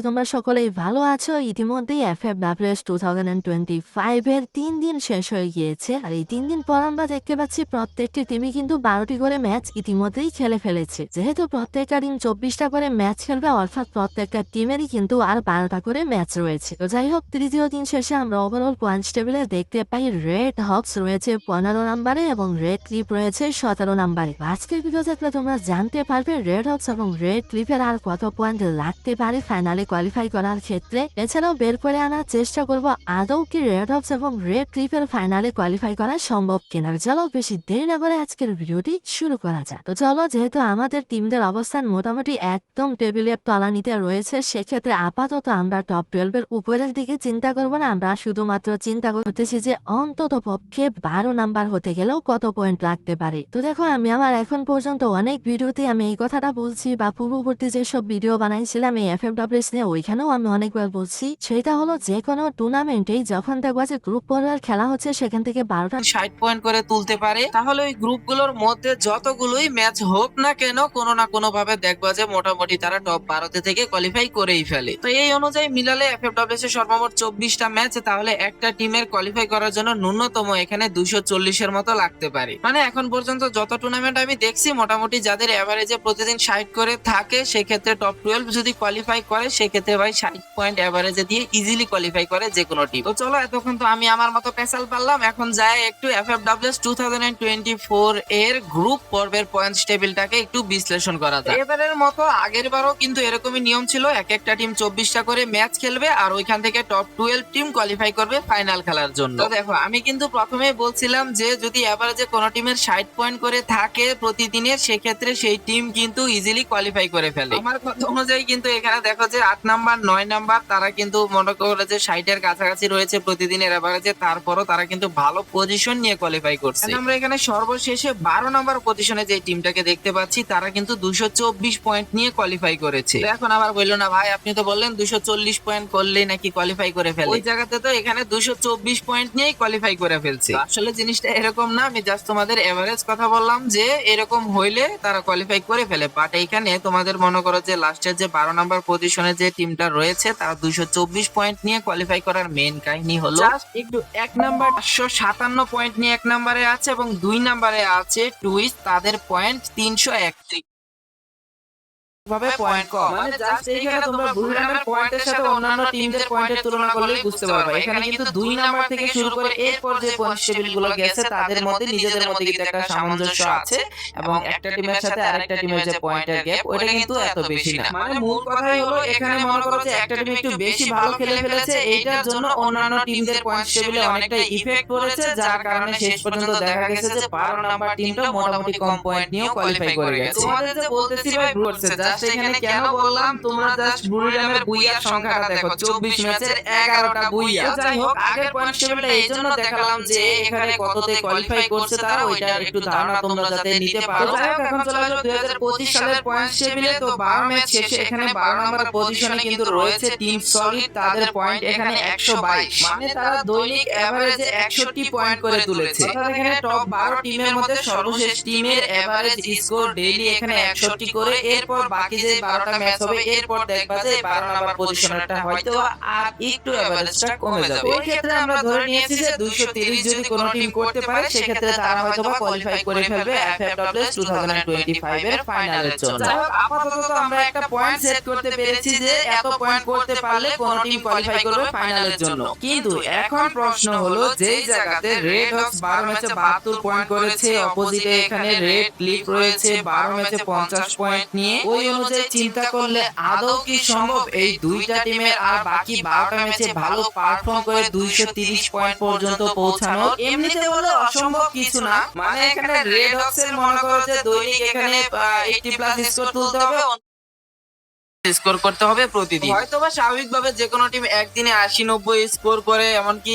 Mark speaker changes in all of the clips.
Speaker 1: তোমরা সকলেই ভালো আছো। ইতিমধ্যেই FFWS 2025 এর 3 দিন শেষ হয়ে গিয়েছে। আর এই 3 দিন পর আমরা দেখতে পাচ্ছি প্রত্যেকটি টিমই কিন্তু 12টি করে ম্যাচ ইতিমধ্যেই খেলে ফেলেছে। যেহেতু প্রত্যেকটা টিম 24টা করে ম্যাচ খেলবে, অর্থাৎ প্রত্যেকটা টিমেরই কিন্তু আর 12টা করে ম্যাচ রয়েছে। তো যাই হোক, তৃতীয় দিন শেষে আমরা ওভারঅল পয়েন্টস টেবিলে দেখতে পাই রেড হক্স রয়েছে 15 নম্বরে এবং রেড ক্লিপ রয়েছে 17 নম্বরে। আজকের ভিডিও দেখলে তোমরা জানতে পারবে রেড হক্স এবং রেড ক্লিপের আর কত পয়েন্ট লাগতে পারে ফাইনালে কোয়ালিফাই করার ক্ষেত্রে। এছাড়াও বের করে আনার চেষ্টা করব আদৌ কি রেড হক্স এবং রেড ক্লিপের ফাইনালে কোয়ালিফাই করা সম্ভব কিনা। চলো বেশি দেরি না করে আজকের ভিডিওটি শুরু করা যাক। তো চলো, যেহেতু আমাদের টিমদের অবস্থান মোটামুটি একদম টেবিলের তলানিতে রয়েছে, সেক্ষেত্রে আপাতত আমরা টপ 12 এর উপরের দিকে চিন্তা করবো না। আমরা শুধুমাত্র চিন্তা করতেছি যে অন্তত পক্ষে 12 নাম্বার হতে গেলেও কত পয়েন্ট লাগতে পারে। তো দেখো, আমি আমার এখন পর্যন্ত অনেক ভিডিওতে আমি এই কথাটা বলছি, বা পূর্ববর্তী যেসব ভিডিও বানাইছিলাম এই FFWS নিয়ে, ওইখানেও আমি অনেকবার বলছি, সেটা হলো যে কোনো টুর্নামেন্টেই যখন দেখবা যে গ্রুপ পর্যায়ের খেলা হচ্ছে, সেখান থেকে 12টা
Speaker 2: 60 পয়েন্ট করে তুলতে পারে, তাহলে ওই গ্রুপগুলোর মধ্যে যতগুলোই ম্যাচ হোক না কেন, কোনো না কোনো ভাবে দেখবা যে মোটামুটি তারা টপ 12 থেকে কোয়ালিফাই করেই ফেলে। তো এই অনুযায়ী মিলালে FFWS এর সর্বমোট 24টা ম্যাচ, তাহলে একটা টিমের কোয়ালিফাই করার জন্য ন্যূনতম এখানে 240 এর মতো লাগতে পারে। মানে এখন পর্যন্ত যত টুর্নামেন্ট আমি দেখছি, মোটামুটি যাদের এভারেজে প্রতিদিন 60 করে থাকে, সেক্ষেত্রে টপ 12 যদি কোয়ালিফাই করে, সেক্ষেত্রে ভাই 60 পয়েন্ট এভারেজে দিয়ে ইজিলি কোয়ালিফাই করে যে কোনো টিম। তো চলো, এতক্ষণ তো আমি আমার মতো পেশাল পারলাম, এখন যায় একটু FFWS 2024 এর গ্রুপ পর্বের পয়েন্টস টেবিলটাকে একটু বিশ্লেষণ করা যায়। এবারের মতো আগের বারও কিন্তু এরকমই নিয়ম ছিল, এক একটা টিম 24টা করে ম্যাচ খেলবে, আর ওইখান থেকে টপ 12 টিম কোয়ালিফাই করবে ফাইনাল খেলার জন্য। তো দেখো, আমি কিন্তু প্রথমেই বলছিলাম যে যদি এভারেজে কোনো টিমের 60 পয়েন্ট করে থাকে প্রতিদিনের, সেক্ষেত্রে সেই টিম কিন্তু ইজিলি কোয়ালিফাই করে ফেলে। আমার কথা অনুযায়ী কিন্তু এখানে দেখো যে 8 নাম্বার 9 নাম্বার তারা কিন্তু মনে করে যে 60 এর কাছাকাছি রয়েছে প্রতিদিনের এভারেজে, তারপরও তারা কিন্তু ভালো পজিশন নিয়ে কোয়ালিফাই করছে। আমরা এখানে সর্বশেষে 12 নাম্বার পজিশনে যে টিমটাকে দেখতে পাচ্ছি, তারা কিন্তু 224 পয়েন্ট নিয়ে কোয়ালিফাই করেছে। তো এখন আবার বললো না ভাই, আপনি তো বললেন 240 পয়েন্ট করলেই নাকি কোয়ালিফাই করে ফেলে। ওই জায়গাতে তো এখানে 224 পয়েন্ট নিয়েই কোয়ালিফাই করে ফেলছে। আসলে জিনিসটা এরকম না, আমি জাস্ট তোমাদের এভারেজ কথা বললাম যে এরকম হইলে তারা কোয়ালিফাই করে ফেলে। বাট এইখানে তোমাদের মনে করো যে লাস্টের যে 12 নাম্বার পজিশনে যে টিমটা রয়েছে, তারা 224 পয়েন্ট নিয়ে কোয়ালিফাই করার মেইন কাহিনী হলো একটু 1 নাম্বার 557 পয়েন্ট নিয়ে 1 নাম্বারে আছে, এবং 2 নাম্বারে আছে টুইস্ট, তাদের পয়েন্ট 331 ভাবে পয়েন্ট কম। মানে জাস্ট এইখানে তোমরা বুলরামের পয়েন্টের সাথে অন্যান্য টিমদের পয়েন্টের তুলনা করলেই বুঝতে পারবে। এখানে কিন্তু 2 নাম্বার থেকে শুরু করে এরপর যে পয়েন্ট টেবিল গুলো গেছে, তাদের মধ্যে নিজেদের মধ্যে কিন্তু একটা সামঞ্জস্য আছে, এবং একটা টিমের সাথে আরেকটা টিমের যে পয়েন্টের গ্যাপ, ওটা কিন্তু এত বেশি না। মানে মূল কথাই হলো, এখানে মনে করো যে একটা টিম একটু বেশি ভালো খেলে ফেলেছে, এইটার জন্য অন্যান্য টিমদের পয়েন্ট টেবিলে অনেকটা ইফেক্ট পড়েছে, যার কারণে শেষ পর্যন্ত দেখা গেছে যে 12 নাম্বার টিমটা মোটামুটি কম পয়েন্ট নিয়েও কোয়ালিফাই করে গেছে। তোমাদের যে বলতেছি ভাই ব্রুটস, জাস্ট এখানে কেন বললাম, তোমরা জাস্ট বুলরামের বুইয়ার সংখ্যাটা দেখো, 24 ম্যাচের 11টা বুইয়া। যাই হোক, আগের পয়েন্ট টেবিলটা এইজন্য দেখালাম যে এখানে কততে কোয়ালিফাই করছে তারা, ওইটার একটু ধারণা তোমরা যাতে নিতে পারো। যাই হোক, এখন চলে আসো 2025 সালের পয়েন্ট টেবিলে। তো 12 ম্যাচ শেষে এখানে 12 নম্বর পজিশনে কিন্তু রয়েছে টিম সলিড, তাদের পয়েন্ট এখানে 122, মানে তারা দৈনিক এভারেজে 61 পয়েন্ট করে তুলেছে। অর্থাৎ এখানে টপ 12 টিমের মধ্যে সর্বশেষ টিমের এভারেজ স্কোর ডেইলি এখানে 61 করে। এরপর বাকি যে 12টা ম্যাচ হবে, এরপর দেখবা যে 12 নাম্বার পজিশনটা হয়তো আর একটু এভারেজটা কমে যাবে। ওই ক্ষেত্রে আমরা ধরে নিয়েছি যে 230 যদি কোনো টিম করতে পারে, সেক্ষেত্রে তারা হয়তোবা কোয়ালিফাই করে ফেলবে FFWS 2025 এর ফাইনালের জন্য। যাই হোক, আপাতত আমরা একটা পয়েন্ট সেট করতে পেরেছি যে এত পয়েন্ট করতে পারলে কোন টিম কোয়ালিফাই করবে ফাইনালের জন্য। কিন্তু এখন প্রশ্ন হলো, যেই জায়গাতে রেড হক্স 12 ম্যাচে 72 পয়েন্ট করেছে, অপোজিটে এখানে রেড ক্লিপ রয়েছে 12 ম্যাচে 50 পয়েন্ট নিয়ে, ওই অনুযায়ী চিন্তা করলে আদৌ কি সম্ভব এই দুইটা টিমের আর বাকি 12টা ম্যাচে ভালো পারফর্ম করে 230 পয়েন্ট পর্যন্ত পৌঁছানো? এমনিতে বলে অসম্ভব কিছু না। মানে এখানে রেড হক্স এর মনে করো যে দৈনিক এখানে 80 প্লাস স্কোর তুলতে হবে, স্কোর করতে হবে প্রতিদিন। হয়তোবা স্বাভাবিকভাবে যে কোনো টিম একদিনে 80-90 স্কোর করে, এমনকি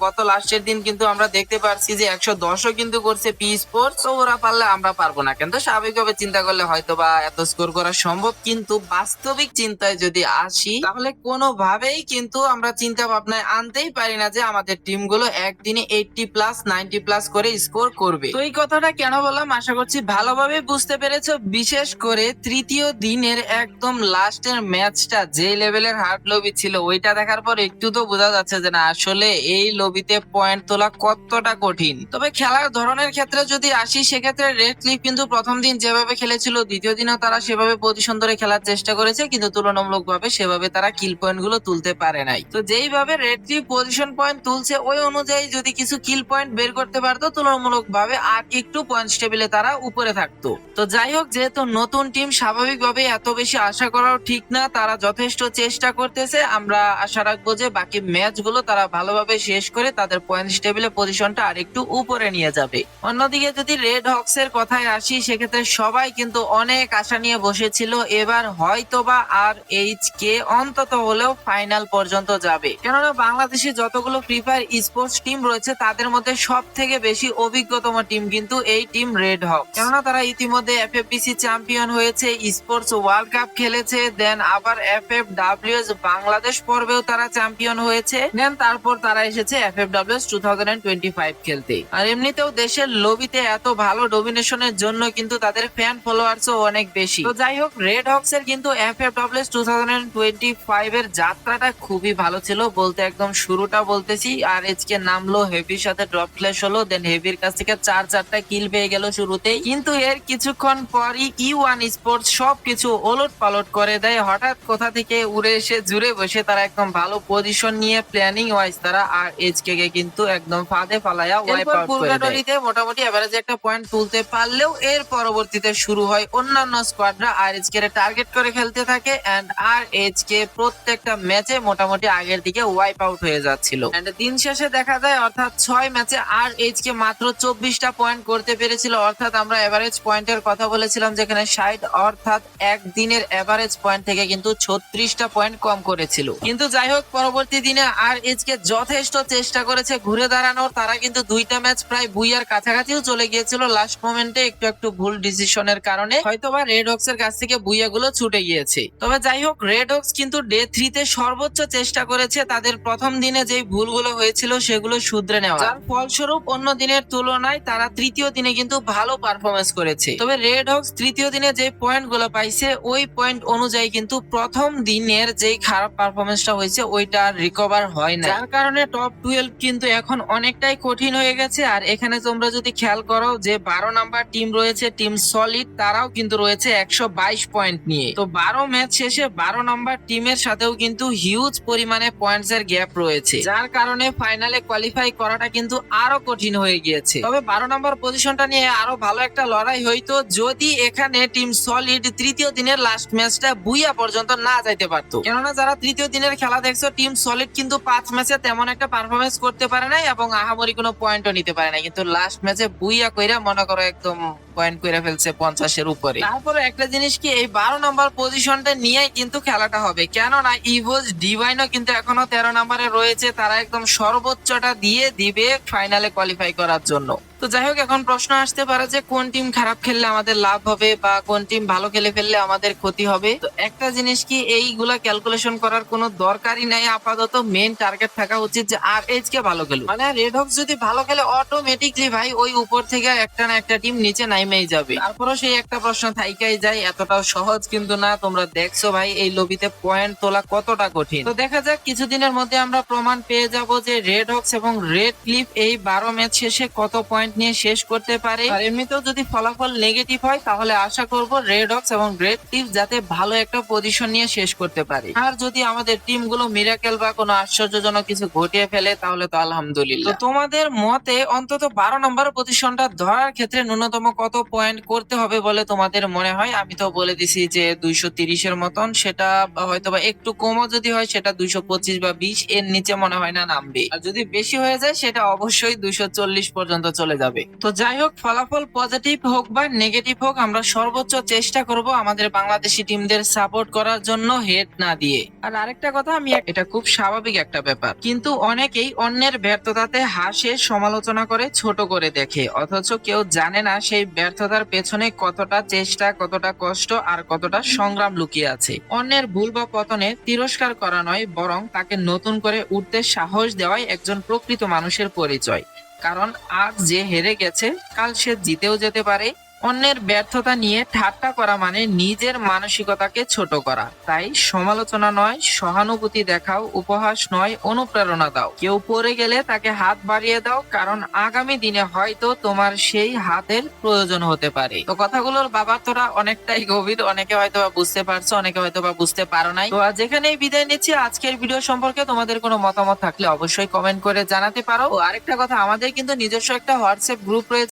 Speaker 2: গত লাস্টের দিন কিন্তু আমরা দেখতে পারছি যে 110ও কিন্তু করছে পি স্পোর্টস। তো ওরা পারলে আমরা পারবো না, কিন্তু স্বাভাবিকভাবে চিন্তা করলে হয়তোবা এত স্কোর করা সম্ভব। কিন্তু বাস্তবিক চিন্তায় যদি আসি, তাহলে কোনোভাবেই কিন্তু আমরা চিন্তা ভাবনায় আনতেই পারি না যে আমাদের টিমগুলো একদিনে 80 প্লাস 90 প্লাস করে স্কোর করবে। তো এই কথাটা কেন বললাম, আশা করছি ভালোভাবে বুঝতে পেরেছো। বিশেষ করে তৃতীয় দিনের একদম লাস্ট লাস্টের ম্যাচটা যে লেভেলের হার্ড লবি ছিল ওইটা দেখার পর একটু তো বোঝা যাচ্ছে যে না আসলে এই লবিতে পয়েন্ট তোলা কতটা কঠিন। তবে খেলার ধরনের ক্ষেত্রে যদি আসি সেক্ষেত্রে রেড ক্লিফ কিন্তু প্রথম দিন যেভাবে খেলেছিল দ্বিতীয় দিনও তারা সেভাবে পজিশন ধরে খেলার চেষ্টা করেছে, কিন্তু তুলনামূলকভাবে সেভাবে তারা কিল পয়েন্ট গুলো তুলতে পারে নাই। তো যেইভাবে রেড ক্লিফ পজিশন পয়েন্ট তুলছে ওই অনুযায়ী যদি কিছু কিল পয়েন্ট বের করতে পারতো তুলনামূলকভাবে আর একটু পয়েন্ট টেবিলে তারা উপরে থাকতো। তো যাই হোক, যেহেতু নতুন টিম স্বাভাবিকভাবে এত বেশি আশা করাও ঠিক না, তারা যথেষ্ট চেষ্টা করতেছে। আমরা আশা রাখবো যে বাকি ম্যাচ গুলো তারা ভালোভাবে শেষ করে তাদের পয়েন্ট টেবিলে পজিশনটা আর একটু উপরে নিয়ে যাবে। অন্যদিকে যদি রেড হক্স এর কথায় আসি সেক্ষেত্রে সবাই কিন্তু অনেক আশা নিয়ে বসেছিল এবার হয়তোবা আর এইচ কে অন্তত হলেও ফাইনাল পর্যন্ত যাবে, কেননা বাংলাদেশে যতগুলো ফ্রি ফায়ার স্পোর্টস টিম রয়েছে তাদের মধ্যে সব থেকে বেশি অভিজ্ঞতম টিম কিন্তু এই টিম রেড হক, কেননা তারা ইতিমধ্যে এফএফপিসি চ্যাম্পিয়ন হয়েছে, স্পোর্টস ওয়ার্ল্ড কাপ খেলেছে, দেন আবার এফএফডব্লিউএস বাংলাদেশ পর্বেও তারা চ্যাম্পিয়ন হয়েছে, দেন তারপর তারা এসেছে এফএফডব্লিউএস 2025 খেলতে। আর এমনিতেও দেশের লবিতে এত ভালো ডোমিনেশনের জন্য কিন্তু তাদের ফ্যান ফলোয়ার্সও অনেক বেশি। তো যাই হোক, রেড হক্স এর কিন্তু এফএফডব্লিউএস 2025 এর যাত্রাটা খুবই ভালো ছিল বলতে একদম শুরুটা বলতেছি। আর এইচকে নামলো, হেভির সাথে ড্রপ ক্ল্যাশ হলো, দেন হেভির কাছ থেকে 4-4টা কিল পেয়ে গেল শুরুতেই, কিন্তু এর কিছুক্ষণ পরই E1 স্পোর্টস সবকিছু ওলট পালট করে দেয়। হঠাৎ কোথা থেকে উড়ে এসে জুড়ে বসে তারা একদম ভালো পজিশন নিয়ে প্ল্যানিং ওয়াইজ তারা আর এইচকে কে কিন্তু একদম ফাঁদে ফালায়া ওয়াইপ আউট করে দেয়। মোটামুটি এভারেজে একটা পয়েন্ট তুলতে পারলেও এর পরবর্তীতে শুরু হয় অন্যান্য স্কোয়াডরা আর এইচকে কে টার্গেট করে খেলতে থাকে, এন্ড আর এইচকে প্রত্যেকটা ম্যাচে মোটামুটি আগের দিকে ওয়াইপ আউট হয়ে যাচ্ছিল। এন্ড দিন শেষে দেখা যায় অর্থাৎ 6 ম্যাচে আর এইচকে মাত্র 24টা পয়েন্ট করতে পেরেছিল, অর্থাৎ আমরা এভারেজ পয়েন্টের কথা বলেছিলাম যেখানে 60, অর্থাৎ একদিনের এভারেজ পয়েন্ট থেকে কিন্তু 36টা পয়েন্ট কম করেছিল। কিন্তু যাই হোক, পরবর্তী দিনে আর এইচকে যথেষ্ট চেষ্টা করেছে ঘুরে দাঁড়ানোর, তারা কিন্তু 2টা ম্যাচ প্রায় বুইয়ার কাছাকাছিও চলে গিয়েছিল, লাস্ট মোমেন্টে একটু ভুল ডিসিশনের কারণে হয়তোবা রেড হক্স এর কাছ থেকে বুইয়াগুলো ছুটে গিয়েছে। তবে যাই হোক, রেড হক্স কিন্তু ডে 3 তে সর্বোচ্চ চেষ্টা করেছে তাদের প্রথম দিনে যে ভুলগুলো হয়েছিল সেগুলো শুধরে নেওয়া, যার ফলস্বরূপ অন্য দিনের তুলনায় তারা তৃতীয় দিনে কিন্তু ভালো পারফরমেন্স করেছে। তবে রেড হক্স তৃতীয় দিনে যে পয়েন্ট গুলো পাইছে ওই পয়েন্ট অনুযায়ী কিন্তু প্রথম দিনের যে খারাপ পারফরমেন্সটা হয়েছে ওইটা রিকভার হয় না, যার কারণে টপ 12 কিন্তু এখন অনেকটাই কঠিন হয়ে গেছে। আর এখানে তোমরা যদি খেয়াল করো যে 12 নাম্বার টিম রয়েছে টিম সলিড, তারাও কিন্তু রয়েছে 122 পয়েন্ট নিয়ে। তো 12 ম্যাচ শেষে 12 নাম্বার টিমের সাথেও কিন্তু হিউজ পরিমাণে পয়েন্টস এর গ্যাপ রয়েছে, যার কারণে ফাইনালে কোয়ালিফাই করাটা কিন্তু আরো কঠিন হয়ে গিয়েছে। তবে 12 নম্বর পজিশনটা নিয়ে আরো ভালো একটা লড়াই হইতো যদি এখানে টিম সলিড তৃতীয় দিনের লাস্ট ম্যাচটা বুইয়া পর্যন্ত না যাইতে পারতো, কেননা যারা তৃতীয় দিনের খেলা দেখছো টিম সলিড কিন্তু 5 ম্যাচে তেমন একটা পারফরমেন্স করতে পারে নাই এবং আহামরি কোনো পয়েন্টও নিতে পারে নাই, কিন্তু লাস্ট ম্যাচে বুইয়া কইরা মনে করো একদম পয়েন্ট করে ফেলছে 50-এর উপরে। তারপরে একটা জিনিস কি, এই 12 নম্বর পজিশনটা নিয়েই কিন্তু খেলাটা হবে, কেননা ইভোজ ডিভাইনও কিন্তু এখনো 13 নম্বরে রয়েছে, তারা একদম সর্বোচ্চটা দিয়ে দিবে ফাইনালে কোয়ালিফাই করার জন্য। তো যাই হোক, এখন প্রশ্ন আসতে পারে যে কোন টিম খারাপ খেললে আমাদের লাভ হবে বা কোন টিম ভালো খেলে ফেললে আমাদের ক্ষতি হবে। তো একটা জিনিস কি, এইগুলা ক্যালকুলেশন করার কোনো দরকারই নাই, আপাতত মেইন টার্গেট থাকা উচিত যে আর এইচ কে ভালো খেলুক। মানে রেড হক্স যদি ভালো খেলে অটোমেটিকলি ভাই ওই উপর থেকে একটা না একটা টিম নিচে নাইমেই যাবে। তারপরে সেই একটা প্রশ্ন থাইকাই যায়, এতটাও সহজ কিন্তু না। তোমরা দেখছো ভাই এই লবিতে পয়েন্ট তোলা কতটা কঠিন। তো দেখা যাক কিছুদিনের মধ্যে আমরা প্রমাণ পেয়ে যাব যে রেড হক্স এবং রেড ক্লিফ এই 12 ম্যাচ শেষে কত পয়েন্ট নিয়ে শেষ করতে পারে। আর এমনিতেও যদি ফলাফল নেগেটিভ হয় তাহলে আশা করব রেড হক্স এবং রেড ক্লিফ যাতে ভালো একটা পজিশন নিয়ে শেষ করতে পারে। আর যদি আমাদের টিমগুলো মিরাকেল বা কোনো আশ্চর্যজনক কিছু ঘটিয়ে ফেলে তাহলে তো আলহামদুলিল্লাহ। তো তোমাদের মতে অন্তত 12 নম্বর পজিশনটা ধরার ক্ষেত্রে ন্যূনতম কত পয়েন্ট করতে হবে বলে তোমাদের মনে হয়? আমি তো বলে দিছি যে 230-এর মতন, সেটা হয়তোবা একটু কমও যদি হয় সেটা 225 বা 20 এর নিচে মনে হয় না নামবে। আর যদি বেশি হয়ে যায় সেটা অবশ্যই 240 পর্যন্ত চলে যাবে। তো যাই হোক, ফলাফল পজিটিভ হোক বা নেগেটিভ হোক আমরা সর্বোচ্চ চেষ্টা করব আমাদের বাংলাদেশি টিমদের সাপোর্ট করার জন্য হেড না দিয়ে। আর আরেকটা কথা, এটা খুব স্বাভাবিক একটা ব্যাপার, কিন্তু অনেকেই অন্যের ব্যর্থতাতে হাসে, সমালোচনা করে, ছোট করে দেখে, অথচ কেউ জানে না সেই ব্যর্থতার পেছনে কতটা চেষ্টা, কতটা কষ্ট আর কতটা সংগ্রাম লুকিয়ে আছে। অন্যের ভুল বা পতনে তিরস্কার করা নয়, বরং তাকে নতুন করে উঠতে সাহস দেওয়াই একজন প্রকৃত মানুষের পরিচয়। কারণ আজ যে হেরে গেছে কাল সে জিতেও যেতে পারে, অন্যের ব্যর্থতা নিয়ে ঠাট্টা করা মানে নিজের মানসিকতাকে ছোট করা। তাই সমালোচনা নয়, সহানুভূতি দেখাও, উপহাস নয়, অনুপ্রেরণা দাও। কেউ পড়ে গেলে তাকে হাত বাড়িয়ে দাও, কারণ আগামী দিনে হয়তো তোমার সেই হাতের প্রয়োজন হতে পারে। তো কথাগুলোর বাবার্থটা অনেকটাই গভীর, অনেকে হয়তো বা বুঝতে পারছো, অনেকে হয়তো বা বুঝতে পারো নাই। তো যেখানেই বিদায় নিচ্ছি, আজকের ভিডিও সম্পর্কে তোমাদের কোনো মতামত থাকলে অবশ্যই কমেন্ট করে জানাতে পারো। ও আরেকটা কথা, আমাদের কিন্তু নিজস্ব একটা হোয়াটসঅ্যাপ গ্রুপ রয়েছে।